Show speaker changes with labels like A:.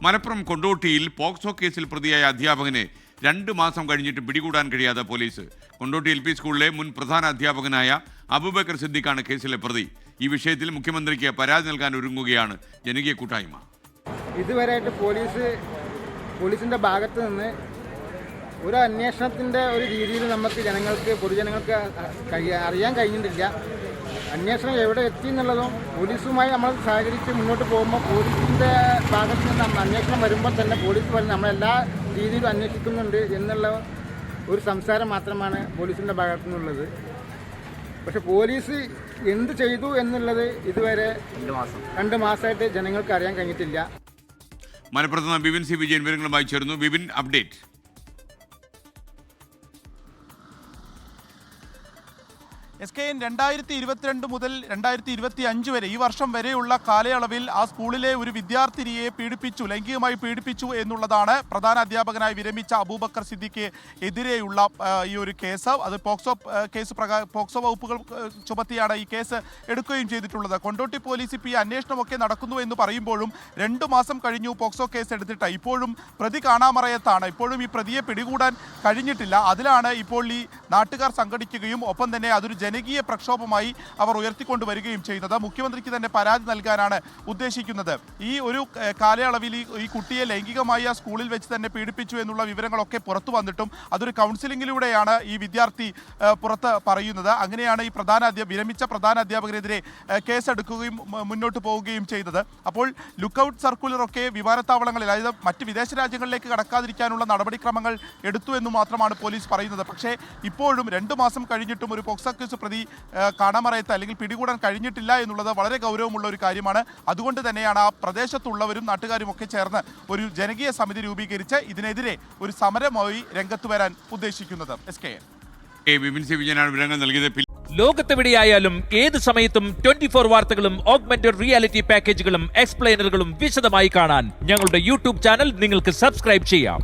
A: Malappuram കൊണ്ടോട്ടിയിൽ POCSO കേസിൽ പ്രതിയായ അധ്യാപകനെ 2 മാസം കഴിഞ്ഞിട്ട് പിടികൂടാൻ കഴിയാതെ പോലീസ്. കൊണ്ടോട്ടി LP സ്കൂളിലെ മുൻ പ്രധാന അധ്യാപകനായ അബൂബക്കർ സിദ്ദിഖാണ് കേസിലെ പ്രതി. ഈ വിഷയത്തിൽ മുഖ്യമന്ത്രിക്ക് പരാതി നൽകാൻ ഒരുങ്ങുകയാണ് ജനകീയ കൂട്ടായ്മ.
B: ഇതുവരെയായിട്ട് പോലീസിൻ്റെ ഭാഗത്ത് നിന്ന് ഒരു അന്വേഷണത്തിൻ്റെ ഒരു രീതിയിൽ പൊതുജനങ്ങൾക്ക് അറിയാൻ കഴിഞ്ഞിട്ടില്ല. അന്വേഷണം എവിടെ എത്തി എന്നുള്ളതും പോലീസുമായി നമ്മൾ സഹകരിച്ച് മുന്നോട്ട് പോകുമ്പോൾ പോലീസിൻ്റെ ഭാഗത്ത് നിന്ന് അന്വേഷണം വരുമ്പോൾ തന്നെ പോലീസ് പറഞ്ഞ് നമ്മളെല്ലാ രീതിയിലും അന്വേഷിക്കുന്നുണ്ട് എന്നുള്ള ഒരു സംസാരം മാത്രമാണ് പോലീസിൻ്റെ ഭാഗത്തു നിന്നുള്ളത്. പക്ഷെ പോലീസ് എന്ത് ചെയ്തു എന്നുള്ളത് ഇതുവരെ 2 മാസമായിട്ട് ജനങ്ങൾക്ക് അറിയാൻ കഴിഞ്ഞിട്ടില്ല.
A: മലപ്പുറത്ത് നിന്ന് ബിപിൻ സി വിജയൻ വിവരങ്ങളുമായി ചേർന്നു. ബിപിൻ, അപ്ഡേറ്റ്.
C: SKN 2022 മുതൽ 2025 വരെ ഈ വർഷം വരെയുള്ള കാലയളവിൽ ആ സ്കൂളിലെ ഒരു വിദ്യാർത്ഥിനിയെ ലൈംഗികമായി പീഡിപ്പിച്ചു എന്നുള്ളതാണ് പ്രധാന അധ്യാപകനായി വിരമിച്ച അബൂബക്കർ സിദ്ദിഖ് എതിരെയുള്ള ഈ ഒരു കേസ്. അത് പോക്സോ വകുപ്പുകൾ ചുമത്തിയാണ് ഈ കേസ് എടുക്കുകയും ചെയ്തിട്ടുള്ളത്. കൊണ്ടോട്ടി പോലീസ് ഇപ്പോൾ ഈ അന്വേഷണമൊക്കെ നടക്കുന്നു എന്ന് പറയുമ്പോഴും 2 മാസം കഴിഞ്ഞു പോക്സോ കേസ് എടുത്തിട്ട് ഇപ്പോഴും പ്രതി കാണാമറയത്താണ്. ഇപ്പോഴും ഈ പ്രതിയെ പിടികൂടാൻ കഴിഞ്ഞിട്ടില്ല. അതിലാണ് ഇപ്പോൾ ഈ നാട്ടുകാർ സംഘടിക്കുകയും ഒപ്പം തന്നെ അതൊരു ജനകീയ പ്രക്ഷോഭമായി അവർ ഉയർത്തിക്കൊണ്ടുവരികയും ചെയ്യുന്നത്. മുഖ്യമന്ത്രിക്ക് തന്നെ പരാതി നൽകാനാണ് ഉദ്ദേശിക്കുന്നത്. ഈ ഒരു കാലയളവിൽ ഈ കുട്ടിയെ ലൈംഗികമായി ആ സ്കൂളിൽ വെച്ച് തന്നെ പീഡിപ്പിച്ചു എന്നുള്ള വിവരങ്ങളൊക്കെ പുറത്തു വന്നിട്ടും അതൊരു കൗൺസിലിങ്ങിലൂടെയാണ് ഈ വിദ്യാർത്ഥി പുറത്ത് പറയുന്നത്. അങ്ങനെയാണ് ഈ വിരമിച്ച പ്രധാന അധ്യാപകനെതിരെ കേസെടുക്കുകയും മുന്നോട്ട് പോവുകയും ചെയ്തത്. അപ്പോൾ ലുക്കൌട്ട് സർക്കുലറൊക്കെ വിമാനത്താവളങ്ങളിൽ, അതായത് മറ്റ് വിദേശ രാജ്യങ്ങളിലേക്ക് കടക്കാതിരിക്കാനുള്ള നടപടിക്രമങ്ങൾ എടുത്തു എന്ന് മാത്രമാണ് പോലീസ് പറയുന്നത്. പക്ഷേ ഇപ്പോഴും 2 മാസം കഴിഞ്ഞിട്ടും ഒരു പോക്സോ കേസ് പ്രതി കാണാമറയത്ത് അല്ലെങ്കിൽ പിടികൂടാൻ കഴിഞ്ഞിട്ടില്ല എന്നുള്ളത് വളരെ ഗൗരവമുള്ള ഒരു കാര്യമാണ്. അതുകൊണ്ട് തന്നെയാണ് ആ പ്രദേശത്തുള്ളവരും നാട്ടുകാരും ഒക്കെ ചേർന്ന് ഒരു ജനകീയ സമിതി രൂപീകരിച്ച് ഇതിനെതിരെ ഒരു സമരമായി രംഗത്ത് വരാൻ ഉദ്ദേശിക്കുന്നത്.
D: ലോകത്തെവിടെയായാലും ഏത് സമയത്തും 24 വാർത്തകളും ഓഗ്മെന്റഡ് റിയാലിറ്റി പാക്കേജുകളും എക്സ്പ്ലെയിനറുകളും വിശദമായി കാണാൻ ഞങ്ങളുടെ YouTube ചാനൽ നിങ്ങൾക്ക് സബ്സ്ക്രൈബ് ചെയ്യാം.